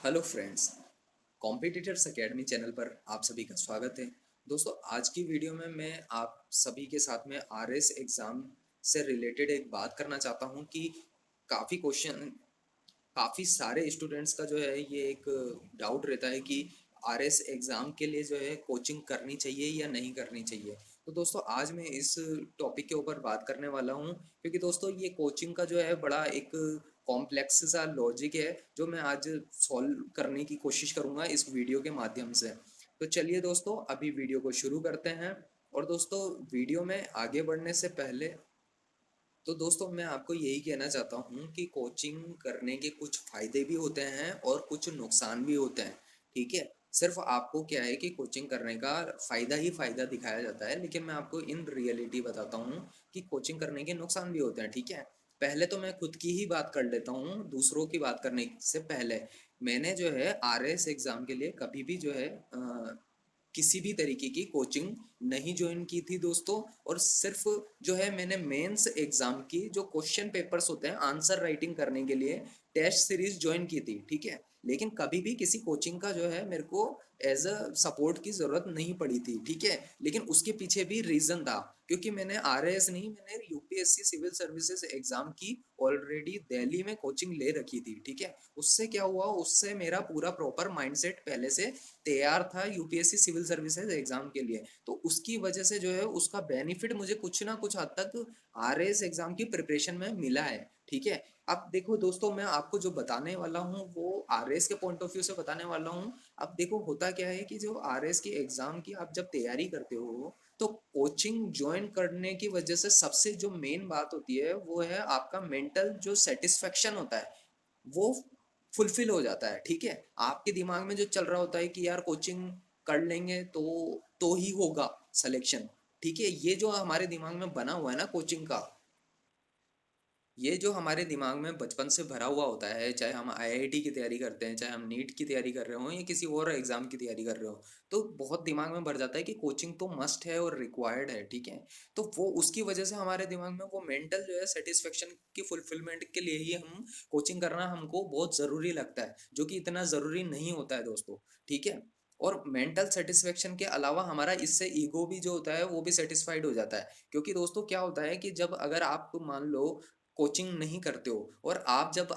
Hello friends, competitors academy channel पर आप सभी का स्वागत है। दोस्तों, आज की वीडियो में मैं आप सभी के साथ में आरएस एग्ज़ाम से रिलेटेड एक बात करना चाहता हूं कि काफ़ी सारे स्टूडेंट्स का जो है ये एक डाउट रहता है कि आरएस एग्ज़ाम के लिए जो है कोचिंग करनी चाहिए या नहीं करनी चाहिए। तो दोस्तों, आज मैं इस टॉपिक के ऊपर बात करने वाला हूँ, क्योंकि दोस्तों ये कोचिंग का जो है बड़ा एक कॉम्प्लेक्स सा लॉजिक है जो मैं आज सॉल्व करने की कोशिश करूँगा इस वीडियो के माध्यम से। तो चलिए दोस्तों, अभी वीडियो को शुरू करते हैं। और दोस्तों, वीडियो में आगे बढ़ने से पहले तो दोस्तों मैं आपको यही कहना चाहता हूँ कि कोचिंग करने के कुछ फ़ायदे भी होते हैं और कुछ नुकसान भी होते हैं। ठीक है, सिर्फ आपको क्या है कि कोचिंग करने का फ़ायदा ही फ़ायदा दिखाया जाता है, लेकिन मैं आपको इन रियलिटी बताता हूँ कि कोचिंग करने के नुकसान भी होते हैं। ठीक है, पहले तो मैं खुद की ही बात कर लेता हूँ दूसरों की बात करने से पहले। मैंने जो है आरएस एग्ज़ाम के लिए कभी भी जो है किसी भी तरीके की कोचिंग नहीं ज्वाइन की थी दोस्तों। और सिर्फ जो है मैंने मेंस एग्जाम की जो क्वेश्चन पेपर्स होते हैं आंसर राइटिंग करने के लिए टेस्ट सीरीज ज्वाइन की थी। ठीक है, लेकिन कभी भी किसी कोचिंग का जो है मेरे को एज अ सपोर्ट की ज़रूरत नहीं पड़ी थी। ठीक है, लेकिन उसके पीछे भी रीज़न था, क्योंकि मैंने आरएएस नहीं, मैंने यूपीएससी सिविल सर्विसेज एग्ज़ाम की ऑलरेडी दिल्ली में कोचिंग ले रखी थी। ठीक है, उससे क्या हुआ, उससे मेरा पूरा प्रॉपर माइंडसेट पहले से तैयार था यूपीएससी सिविल सर्विसेज एग्जाम के लिए। तो उसकी वजह से जो है उसका बेनिफिट मुझे कुछ ना कुछ हद तक आरएएस एग्जाम की प्रिपरेशन में मिला है। ठीक है, अब देखो दोस्तों, मैं आपको जो बताने वाला हूँ वो आरएएस के पॉइंट ऑफ व्यू से बताने वाला हूँ। अब देखो, होता क्या है कि जो आरएएस की एग्जाम की आप जब तैयारी करते हो तो कोचिंग ज्वाइन करने की वजह से सबसे जो मेन बात होती है वो है आपका मेंटल जो सेटिस्फेक्शन होता है वो फुलफिल हो जाता है। ठीक है, आपके दिमाग में जो चल रहा होता है कि यार कोचिंग कर लेंगे तो ही होगा सिलेक्शन। ठीक है, ये जो हमारे दिमाग में बना हुआ है ना कोचिंग का, ये जो हमारे दिमाग में बचपन से भरा हुआ होता है, चाहे हम आईआईटी की तैयारी करते हैं, चाहे हम नीट की तैयारी कर रहे हो या किसी और एग्जाम की तैयारी कर रहे हो, तो बहुत दिमाग में भर जाता है कि कोचिंग तो मस्ट है और रिक्वायर्ड है। ठीक है, तो वो उसकी वजह से हमारे दिमाग में वो मेंटल जो है सेटिस्फेक्शन की फुलफिलमेंट के लिए ही हम कोचिंग करना हमको बहुत ज़रूरी लगता है, जो कि इतना ज़रूरी नहीं होता है दोस्तों। ठीक है, और मेंटल सेटिस्फेक्शन के अलावा हमारा इससे ईगो भी जो होता है वो भी सेटिस्फाइड हो जाता है। क्योंकि दोस्तों क्या होता है कि जब अगर आप मान लो कोचिंग नहीं करते हो और आप जब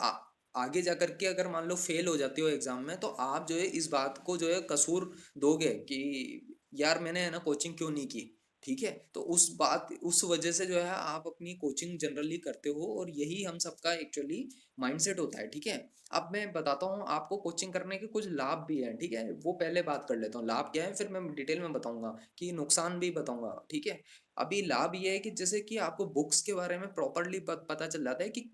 आगे जा कर के अगर मान लो फेल हो जाते हो एग्जाम में, तो आप जो है इस बात को जो है कसूर दोगे कि यार मैंने है ना कोचिंग क्यों नहीं की। ठीक है, तो उस वजह से जो है आप अपनी कोचिंग जनरली करते हो, और यही हम सबका एक्चुअली माइंडसेट होता है। ठीक है, अब मैं बताता हूँ आपको कोचिंग करने के कुछ लाभ भी हैं। ठीक है, वो पहले बात कर लेता हूँ लाभ क्या है, फिर मैं डिटेल में बताऊंगा कि नुकसान भी बताऊंगा। ठीक है, अभी लाभ ये है कि जैसे कि आपको बुक्स के बारे में प्रॉपरली पता चल जाता है कि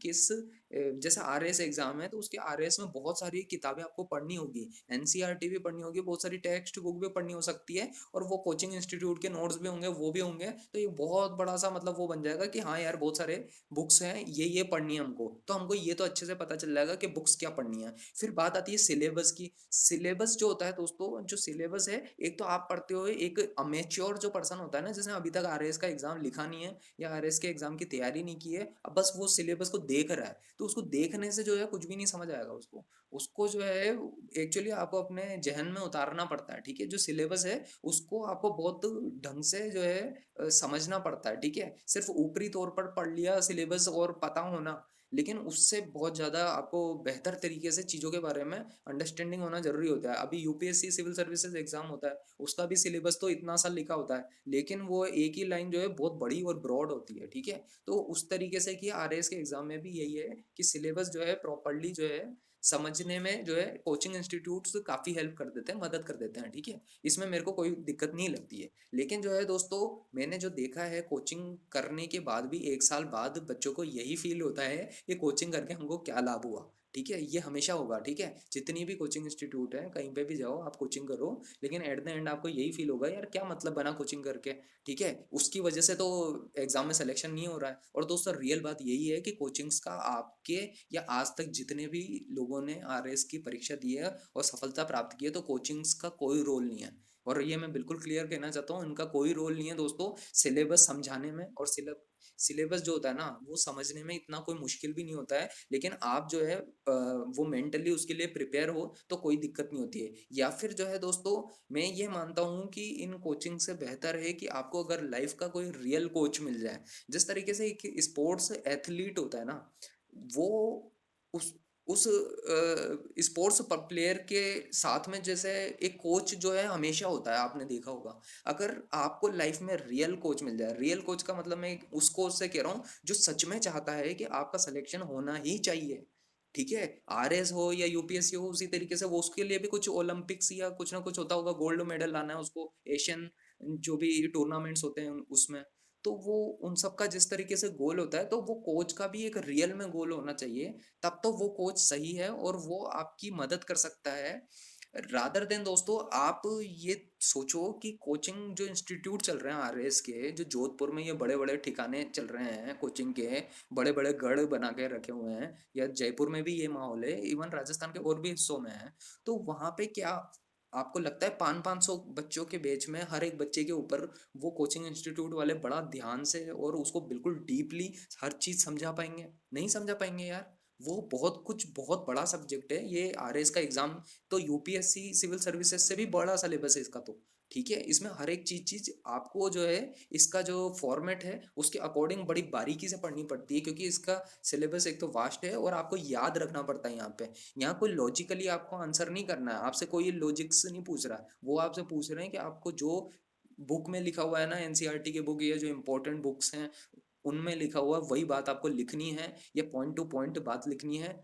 जैसे आरएस एग्जाम है तो उसके आरएस में बहुत सारी किताबें आपको पढ़नी होगी, एनसीईआरटी भी पढ़नी होगी, बहुत सारी टेक्स्ट बुक भी पढ़नी हो सकती है, और वो कोचिंग इंस्टीट्यूट के नोट्स भी होंगे, वो भी होंगे। तो ये बहुत बड़ा सा मतलब वो बन जाएगा कि हाँ यार बहुत सारे बुक्स हैं, ये पढ़नी है हमको, तो हमको ये तो अच्छे से पता चल जाएगा कि बुक्स क्या पढ़नी है। फिर बात आती है सिलेबस की। सिलेबस जो होता है दोस्तों, जो सिलेबस है, एक तो आप पढ़ते हो, एक अमेच्योर जो पर्सन होता है ना, जिसने अभी तक आरएस का एग्जाम लिखा नहीं है या आरएस के एग्जाम की तैयारी नहीं की है, अब बस वो सिलेबस को देख रहा है, तो उसको देखने से जो है कुछ भी नहीं समझ आएगा उसको। उसको जो है एक्चुअली आपको अपने जहन में उतारना पड़ता है। ठीक है, जो सिलेबस है उसको आपको बहुत ढंग से जो है समझना पड़ता है। ठीक है, सिर्फ ऊपरी तौर पर पढ़ लिया सिलेबस और पता होना, लेकिन उससे बहुत ज़्यादा आपको बेहतर तरीके से चीज़ों के बारे में अंडरस्टैंडिंग होना जरूरी होता है। अभी यूपीएससी सिविल सर्विसेज एग्जाम होता है, उसका भी सिलेबस तो इतना सा लिखा होता है, लेकिन वो एक ही लाइन जो है बहुत बड़ी और ब्रॉड होती है। ठीक है, तो उस तरीके से कि आरएएस के एग्जाम में भी यही है कि सिलेबस जो है प्रॉपरली जो है समझने में जो है कोचिंग इंस्टीट्यूट्स काफ़ी हेल्प कर देते हैं, मदद कर देते हैं। ठीक है, इसमें मेरे को कोई दिक्कत नहीं लगती है। लेकिन जो है दोस्तों, मैंने जो देखा है कोचिंग करने के बाद भी 1 साल बाद बच्चों को यही फील होता है कि कोचिंग करके हमको क्या लाभ हुआ। ठीक है, ये हमेशा होगा। ठीक है, जितनी भी कोचिंग इंस्टीट्यूट है, कहीं पे भी जाओ आप कोचिंग करो, लेकिन एट द एंड आपको यही फील होगा यार क्या मतलब बना कोचिंग करके। ठीक है, उसकी वजह से तो एग्जाम में सिलेक्शन नहीं हो रहा है। और दोस्तों रियल बात यही है कि कोचिंग्स का आपके या आज तक जितने भी लोगों ने आरएस की परीक्षा दी है और सफलता प्राप्त की है, तो कोचिंग्स का कोई रोल नहीं है। और ये मैं बिल्कुल क्लियर कहना चाहता हूँ, इनका कोई रोल नहीं है दोस्तों सिलेबस समझाने में और सिलेबस जो होता है ना वो समझने में इतना कोई मुश्किल भी नहीं होता है, लेकिन आप जो है वो मेंटली उसके लिए प्रिपेयर हो तो कोई दिक्कत नहीं होती है। या फिर जो है दोस्तों, मैं ये मानता हूँ कि इन कोचिंग से बेहतर है कि आपको अगर लाइफ का कोई रियल कोच मिल जाए। जिस तरीके से एक स्पोर्ट्स एथलीट होता है ना, वो उस उस स्पोर्ट्स प्लेयर के साथ में जैसे एक कोच जो है हमेशा होता है, आपने देखा होगा। अगर आपको लाइफ में रियल कोच मिल जाए, रियल कोच का मतलब मैं उस कोच से कह रहा हूँ जो सच में चाहता है कि आपका सिलेक्शन होना ही चाहिए, ठीक है। आरएस हो या यूपीएससी हो, उसी तरीके से वो उसके लिए भी कुछ ओलंपिक्स या कुछ ना कुछ होता होगा, गोल्ड मेडल लाना है उसको, एशियन जो भी टूर्नामेंट्स होते हैं उसमें। तो वो उन सब का जिस तरीके से गोल होता है, तो वो कोच का भी एक रियल में गोल होना चाहिए। तब तो वो कोच सही है और वो आपकी मदद कर सकता है। रादर देन दोस्तों, आप ये सोचो कि कोचिंग जो इंस्टीट्यूट चल रहे हैं आरएस के, जो जोधपुर में ये बड़े बड़े ठिकाने चल रहे हैं कोचिंग के, बड़े बड़े गढ़ बना के रखे हुए हैं, या जयपुर में भी ये माहौल है, इवन राजस्थान के और भी हिस्सों में है। तो वहाँ पे क्या आपको लगता है 500-500 बच्चों के बैच में हर एक बच्चे के ऊपर वो कोचिंग इंस्टीट्यूट वाले बड़ा ध्यान से और उसको बिल्कुल डीपली हर चीज़ समझा पाएंगे? नहीं समझा पाएंगे यार। वो बहुत कुछ बहुत बड़ा सब्जेक्ट है ये आरएस का एग्जाम। तो यूपीएससी सिविल सर्विसेज से भी बड़ा सिलेबस है इसका, तो ठीक है। इसमें हर एक चीज आपको जो है, इसका जो फॉर्मेट है उसके अकॉर्डिंग बड़ी बारीकी से पढ़नी पड़ती है, क्योंकि इसका सिलेबस एक तो वास्ट है और आपको याद रखना पड़ता है। यहाँ पे यहाँ कोई लॉजिकली आपको आंसर नहीं करना है, आपसे कोई लॉजिक्स नहीं पूछ रहा है, वो आपसे पूछ रहे हैं कि आपको जो बुक में लिखा हुआ है ना, एनसीईआरटी के बुक या जो इंपॉर्टेंट बुक्स हैं उनमें लिखा हुआ वही बात आपको लिखनी है, या पॉइंट टू पॉइंट बात लिखनी है।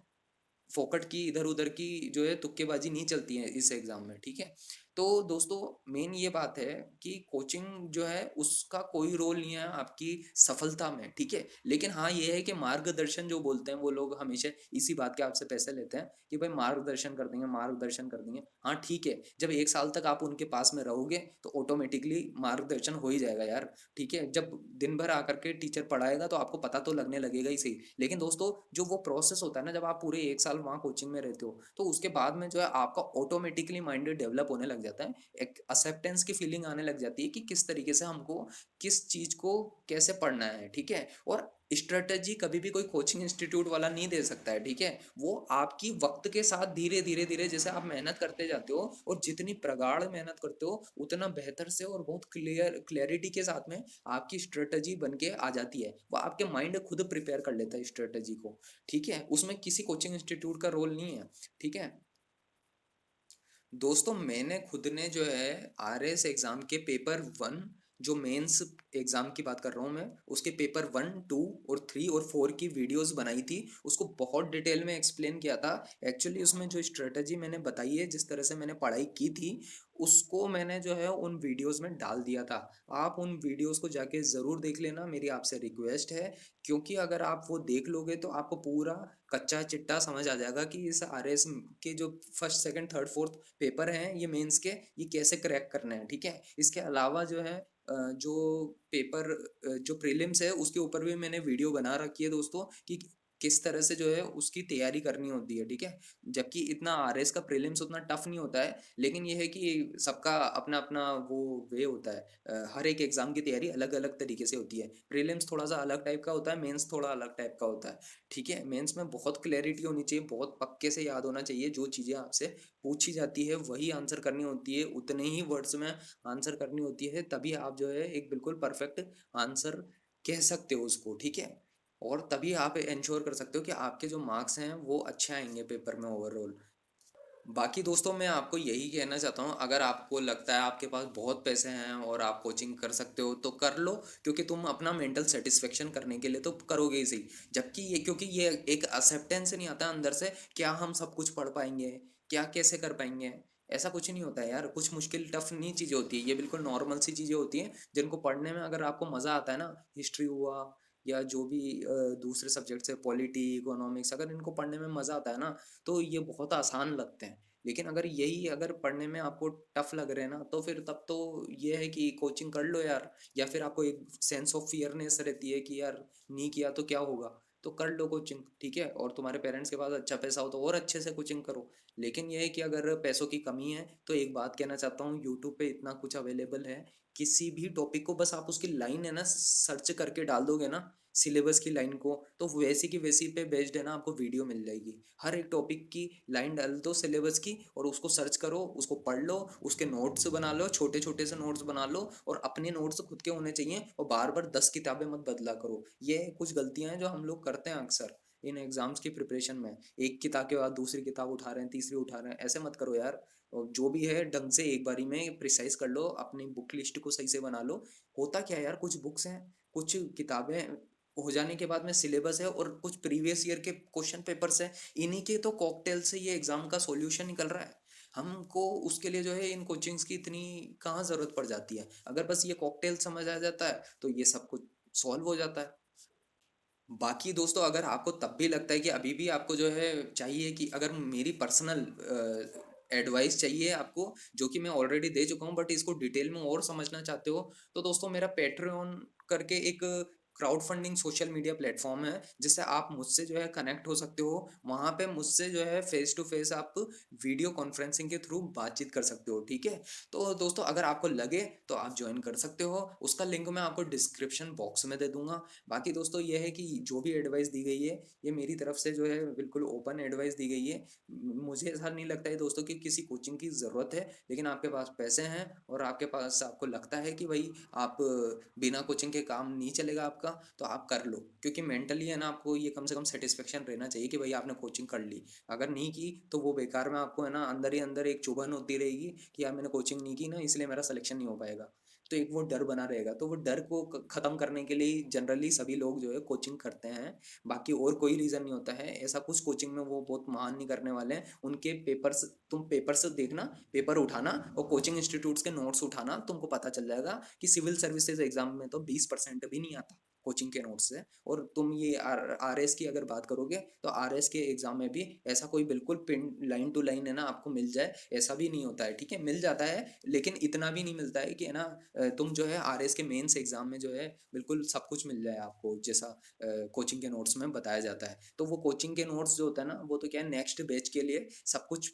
फोकट की इधर उधर की जो है तुक्केबाजी नहीं चलती है इस एग्जाम में, ठीक है। तो दोस्तों, मेन ये बात है कि कोचिंग जो है उसका कोई रोल नहीं है आपकी सफलता में, ठीक है। लेकिन हाँ ये है कि मार्गदर्शन जो बोलते हैं वो लोग हमेशा इसी बात के आपसे पैसे लेते हैं कि भाई मार्गदर्शन कर देंगे, मार्गदर्शन कर देंगे। हाँ ठीक है, जब 1 साल तक आप उनके पास में रहोगे तो ऑटोमेटिकली मार्गदर्शन हो ही जाएगा यार, ठीक है। जब दिन भर आकर के टीचर पढ़ाएगा तो आपको पता तो लगने लगेगा ही सही। लेकिन दोस्तों, जो वो प्रोसेस होता है ना, जब आप पूरे 1 साल वहाँ कोचिंग में रहते हो, तो उसके बाद में जो है आपका ऑटोमेटिकली माइंड डेवलप होने लग जाता है। एक एक्सेप्टेंस की फीलिंग आने लग जाती है कि किस तरीके से हमको किस चीज को कैसे पढ़ना है, ठीक है। और स्ट्रेटेजी कभी भी कोई कोचिंग इंस्टीट्यूट वाला नहीं दे सकता है, ठीक है। वो आपकी वक्त के साथ धीरे धीरे धीरे जैसे आप मेहनत करते जाते हो और जितनी प्रगाढ़ मेहनत करते हो उतना बेहतर से और बहुत क्लियरिटी के साथ में आपकी स्ट्रेटजी बन के आ जाती है। वो आपके माइंड खुद प्रिपेयर कर लेता है स्ट्रेटजी को, ठीक है। उसमें किसी कोचिंग इंस्टीट्यूट का रोल नहीं है, ठीक है। दोस्तों, मैंने खुद ने जो है आरएस एग्जाम के पेपर 1, जो मेंस एग्जाम की बात कर रहा हूँ मैं, उसके पेपर 1, 2 और 3 और 4 की वीडियोस बनाई थी। उसको बहुत डिटेल में एक्सप्लेन किया था। एक्चुअली उसमें जो स्ट्रेटजी मैंने बताई है, जिस तरह से मैंने पढ़ाई की थी, उसको मैंने जो है उन वीडियोस में डाल दिया था। आप उन वीडियोस को जाके ज़रूर देख लेना, मेरी आपसे रिक्वेस्ट है। क्योंकि अगर आप वो देख लोगे तो आपको पूरा कच्चा चिट्टा समझ आ जाएगा कि इस आरएस के जो first second third fourth paper हैं ये मेंस के, ये कैसे क्रैक करने हैं, ठीक है। इसके अलावा जो है जो जो प्रीलिम्स है उसके ऊपर भी मैंने वीडियो बना रखी है दोस्तों, कि किस तरह से जो है उसकी तैयारी करनी होती है, ठीक है। जबकि इतना आरएस का प्रीलिम्स उतना टफ नहीं होता है, लेकिन यह है कि सबका अपना अपना वो वे होता है। हर एक एग्जाम की तैयारी अलग अलग तरीके से होती है। प्रीलिम्स थोड़ा सा अलग टाइप का होता है, मेंस थोड़ा अलग टाइप का होता है, ठीक है। मेंस में बहुत क्लैरिटी होनी चाहिए, बहुत पक्के से याद होना चाहिए, जो चीज़ें आपसे पूछी जाती है वही आंसर करनी होती है, उतने ही वर्ड्स में आंसर करनी होती है, तभी आप जो है एक बिल्कुल परफेक्ट आंसर कह सकते हो उसको, ठीक है। और तभी आप इंश्योर कर सकते हो कि आपके जो मार्क्स हैं वो अच्छे आएंगे पेपर में ओवरऑल। बाकी दोस्तों, मैं आपको यही कहना चाहता हूँ, अगर आपको लगता है आपके पास बहुत पैसे हैं और आप कोचिंग कर सकते हो तो कर लो, क्योंकि तुम अपना मेंटल सेटिस्फेक्शन करने के लिए तो करोगे ही सही। जबकि ये, क्योंकि ये एक एक्सेप्टेंस नहीं आता अंदर से, क्या हम सब कुछ पढ़ पाएंगे, क्या कैसे कर पाएंगे। ऐसा कुछ नहीं होता है यार, कुछ मुश्किल टफ नहीं चीज़ें होती है, ये बिल्कुल नॉर्मल सी चीज़ें होती हैं जिनको पढ़ने में अगर आपको मज़ा आता है ना, हिस्ट्री हुआ या जो भी दूसरे सब्जेक्ट्स है, पॉलिटी, इकोनॉमिक्स, अगर इनको पढ़ने में मज़ा आता है ना, तो ये बहुत आसान लगते हैं। लेकिन अगर यही अगर पढ़ने में आपको टफ लग रहे हैं ना, तो फिर तब तो ये है कि कोचिंग कर लो यार। या फिर आपको एक सेंस ऑफ फियरनेस रहती है कि यार नहीं किया तो क्या होगा, तो कर लो कोचिंग, ठीक है। और तुम्हारे पेरेंट्स के पास अच्छा पैसा हो तो और अच्छे से कोचिंग करो। लेकिन ये है कि अगर पैसों की कमी है तो एक बात कहना चाहता हूँ, यूट्यूब पे इतना कुछ अवेलेबल है किसी भी टॉपिक को बस आप उसकी लाइन है ना सर्च करके डाल दोगे ना, सिलेबस की लाइन को, तो वैसी की वैसी पे बेस्ड है ना आपको वीडियो मिल जाएगी। हर एक टॉपिक की लाइन डाल दो सिलेबस की और उसको सर्च करो, उसको पढ़ लो, उसके नोट्स बना लो, छोटे छोटे से नोट्स बना लो, और अपने नोट्स खुद के होने चाहिए, और बार बार 10 किताबें मत बदला करो। ये कुछ गलतियां हैं जो हम लोग करते हैं अक्सर इन एग्जाम्स की प्रिपरेशन में। एक किताब के बाद दूसरी किताब उठा रहे हैं, तीसरी उठा रहे हैं, ऐसे मत करो यार। और जो भी है ढंग से एक बारी में प्रिसाइज कर लो, अपनी बुक लिस्ट को सही से बना लो। होता क्या है यार, कुछ बुक्स हैं, कुछ किताबें हो जाने के बाद में सिलेबस है, और कुछ प्रीवियस ईयर के क्वेश्चन पेपर्स हैं, इन्हीं के तो कॉकटेल से ये एग्जाम का सॉल्यूशन निकल रहा है। हमको उसके लिए जो है इन कोचिंग्स की इतनी कहाँ ज़रूरत पड़ जाती है। अगर बस ये कॉकटेल समझ आ जाता है तो ये सब कुछ सॉल्व हो जाता है। बाकी दोस्तों, अगर आपको तब भी लगता है कि अभी भी आपको जो है चाहिए, कि अगर मेरी पर्सनल एडवाइस चाहिए आपको, जो कि मैं ऑलरेडी दे चुका हूँ, बट इसको डिटेल में और समझना चाहते हो, तो दोस्तों मेरा पेट्रियन करके एक crowd funding social media platform है, जिससे आप मुझसे जो है कनेक्ट हो सकते हो। वहाँ पे मुझसे जो है फेस टू फेस आप वीडियो कॉन्फ्रेंसिंग के थ्रू बातचीत कर सकते हो, ठीक है। तो दोस्तों अगर आपको लगे तो आप ज्वाइन कर सकते हो, उसका लिंक मैं आपको डिस्क्रिप्शन बॉक्स में दे दूंगा। बाकी दोस्तों ये है कि जो भी एडवाइस दी गई है, ये मेरी तरफ से जो है बिल्कुल ओपन एडवाइस दी गई है। मुझे ऐसा नहीं लगता है दोस्तों कि किसी कोचिंग की ज़रूरत है, लेकिन आपके पास पैसे हैं और आपके पास, आपको लगता है कि भाई आप बिना कोचिंग के काम नहीं चलेगा आपका, तो आप कर लो, क्योंकि मेंटली है ना आपको ये कम से कम सेटिस्फेक्शन रहना चाहिए कि भाई आपने कोचिंग कर ली। अगर नहीं की तो वो बेकार में आपको है ना अंदर ही अंदर एक चुभन होती रहेगी कि यार मैंने कोचिंग नहीं की ना, इसलिए मेरा सिलेक्शन नहीं हो पाएगा। तो एक वो डर बना रहेगा, तो वो डर को ख़त्म करने के लिए जनरली सभी लोग जो है कोचिंग करते हैं। बाकी और कोई रीज़न नहीं होता है ऐसा, कुछ कोचिंग में वो बहुत महान नहीं करने वाले हैं। उनके पेपर्स, तुम पेपर्स देखना, पेपर उठाना और कोचिंग इंस्टीट्यूट्स के नोट्स उठाना, तुमको पता चल जाएगा कि सिविल सर्विसेज एग्जाम में तो 20% भी नहीं आता कोचिंग के नोट्स से। और तुम ये आर एस की अगर बात करोगे, तो आर एस के एग्जाम में भी ऐसा कोई बिल्कुल पिन लाइन टू लाइन है ना आपको मिल जाए, ऐसा भी नहीं होता है, ठीक है। मिल जाता है लेकिन इतना भी नहीं मिलता है कि है ना तुम जो है आर एस के मेंस एग्जाम में जो है बिल्कुल सब कुछ मिल जाए आपको, जैसा कोचिंग के नोट्स में बताया जाता है। तो वो कोचिंग के नोट्स जो होता है ना, वो तो क्या है, नेक्स्ट बैच के लिए सब कुछ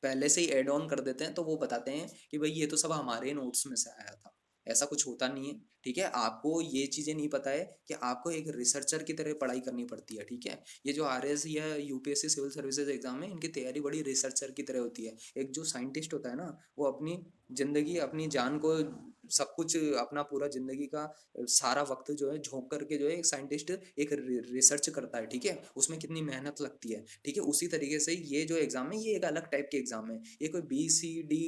पहले से ही ऐड ऑन कर देते हैं। तो वो बताते हैं कि भाई ये तो सब हमारे नोट्स में से आया था, ऐसा कुछ होता नहीं है, ठीक है। आपको ये चीज़ें नहीं पता है कि आपको एक रिसर्चर की तरह पढ़ाई करनी पड़ती है, ठीक है। ये जो आर एस या यूपीएससी सिविल सर्विसेज एग्जाम है, इनकी तैयारी बड़ी रिसर्चर की तरह होती है। एक जो साइंटिस्ट होता है ना, वो अपनी ज़िंदगी, अपनी जान को, सब कुछ, अपना पूरा ज़िंदगी का सारा वक्त जो है झोंक करके जो है एक साइंटिस्ट एक रिसर्च करता है, ठीक है। उसमें कितनी मेहनत लगती है, ठीक है। उसी तरीके से ये जो एग्ज़ाम है, ये एक अलग टाइप के एग्ज़ाम है। ये कोई BCD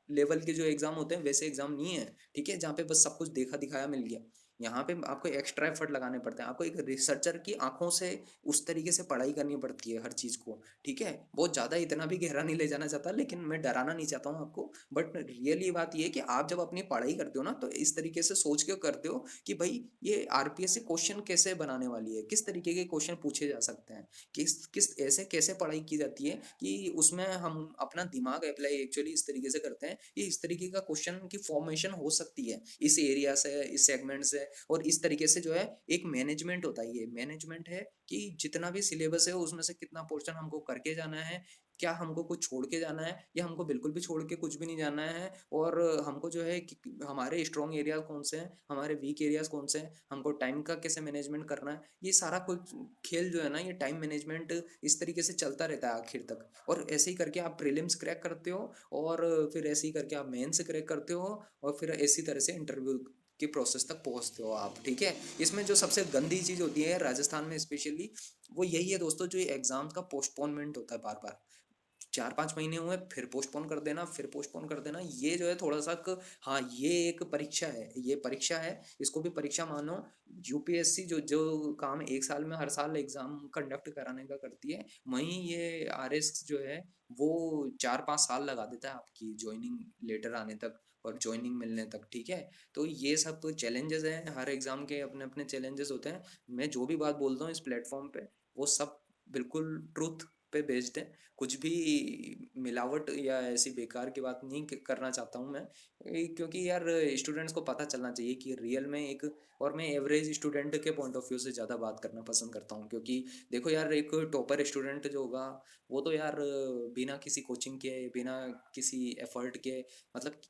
लेवल के जो एग्ज़ाम होते हैं वैसे एग्ज़ाम नहीं है, ठीक है, जहाँ पे बस सब कुछ देखा दिखाया मिल गया। यहाँ पे आपको एक्स्ट्रा एफर्ट लगाने पड़ते हैं, आपको एक रिसर्चर की आंखों से उस तरीके से पढ़ाई करनी पड़ती है हर चीज़ को, ठीक है। बहुत ज़्यादा इतना भी गहरा नहीं ले जाना चाहता, लेकिन मैं डराना नहीं चाहता हूँ आपको। बट रियली बात ये है कि आप जब अपनी पढ़ाई करते हो ना, तो इस तरीके से सोच के करते हो कि भाई ये आरपीएस से क्वेश्चन कैसे बनाने वाली है, किस तरीके के क्वेश्चन पूछे जा सकते हैं, किस किस ऐसे कैसे पढ़ाई की जाती है कि उसमें हम अपना दिमाग अप्लाई एक्चुअली इस तरीके से करते हैं कि इस तरीके का क्वेश्चन की फॉर्मेशन हो सकती है इस एरिया से, इस सेगमेंट से। और इस तरीके से जो है एक मैनेजमेंट होता है, ये मैनेजमेंट है कि जितना भी सिलेबस है उसमें से कितना पोर्शन हमको करके जाना है, क्या हमको कुछ छोड़ के जाना है, या हमको बिल्कुल भी छोड़ के कुछ भी नहीं जाना है। और हमको जो है हमारे स्ट्रॉन्ग एरिया कौन से हैं, हमारे वीक एरियाज कौन से हैं, हमको टाइम का कैसे मैनेजमेंट करना है, ये सारा कुछ खेल जो है ना, ये टाइम मैनेजमेंट इस तरीके से चलता रहता है आखिर तक। और ऐसे ही करके आप प्रीलिम्स क्रैक करते हो, और फिर ऐसे ही करके आप मेंस क्रैक करते हो, और फिर इसी तरह से इंटरव्यू की प्रोसेस तक पहुंचते हो आप, ठीक है। इसमें जो सबसे गंदी चीज़ होती है राजस्थान में स्पेशली, वो यही है दोस्तों, जो एग्जाम का पोस्टपोनमेंट होता है बार बार। 4-5 महीने हुए फिर पोस्टपोन कर देना, फिर पोस्टपोन कर देना, ये जो है थोड़ा सा हाँ ये एक परीक्षा है, ये परीक्षा है, इसको भी परीक्षा मानो। यूपीएससी जो जो काम 1 साल में हर साल एग्जाम कंडक्ट कराने का करती है, वहीं ये आरएस जो है वो 4-5 साल लगा देता है आपकी ज्वाइनिंग लेटर आने तक और ज्वाइनिंग मिलने तक, ठीक है। तो ये सब तो चैलेंजेस हैं, हर एग्जाम के अपने अपने चैलेंजेस होते हैं। मैं जो भी बात बोलता हूँ इस प्लेटफॉर्म पे, वो सब बिल्कुल ट्रूथ पे बेस्ड है। कुछ भी मिलावट या ऐसी बेकार की बात नहीं करना चाहता हूँ मैं, क्योंकि यार स्टूडेंट्स को पता चलना चाहिए कि रियल में एक, और मैं एवरेज स्टूडेंट के पॉइंट ऑफ व्यू से ज़्यादा बात करना पसंद करता हूँ, क्योंकि देखो यार एक टॉपर स्टूडेंट जो होगा, वो तो यार बिना किसी कोचिंग के, बिना किसी एफर्ट के, मतलब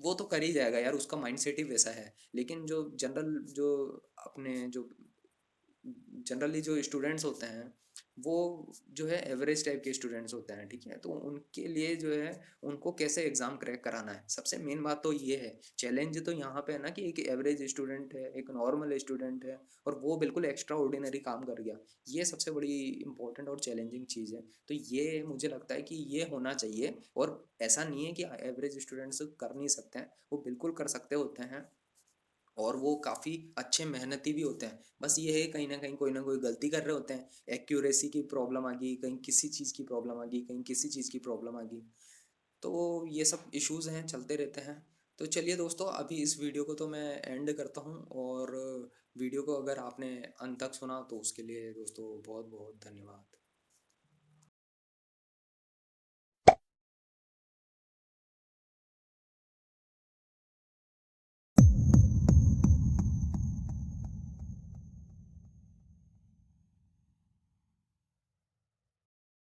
वो तो कर ही जाएगा यार, उसका माइंडसेट ही वैसा है। लेकिन जो जनरल जो अपने जो जनरली जो स्टूडेंट्स होते हैं वो जो है एवरेज टाइप के स्टूडेंट्स होते हैं, ठीक है। तो उनके लिए जो है उनको कैसे एग्ज़ाम क्रैक कराना है, सबसे मेन बात तो ये है। चैलेंज तो यहाँ पे है ना कि एक एवरेज स्टूडेंट है, एक नॉर्मल स्टूडेंट है, और वो बिल्कुल एक्स्ट्रा ऑर्डिनरी काम कर गया। ये सबसे बड़ी इंपॉर्टेंट और चैलेंजिंग चीज़ है। तो ये मुझे लगता है कि ये होना चाहिए। और ऐसा नहीं है कि एवरेज स्टूडेंट्स कर नहीं सकते हैं, वो बिल्कुल कर सकते होते हैं। और वो काफ़ी अच्छे मेहनती भी होते हैं। बस ये है कहीं न कहीं कोई ना कोई गलती कर रहे होते हैं। एक्यूरेसी की प्रॉब्लम आ गई, कहीं किसी चीज़ की प्रॉब्लम आ गई, कहीं किसी चीज़ की प्रॉब्लम आ गई। तो ये सब इश्यूज़ हैं, चलते रहते हैं। तो चलिए दोस्तों, अभी इस वीडियो को तो मैं एंड करता हूँ। और वीडियो को अगर आपने अंत तक सुना तो उसके लिए दोस्तों बहुत-बहुत धन्यवाद।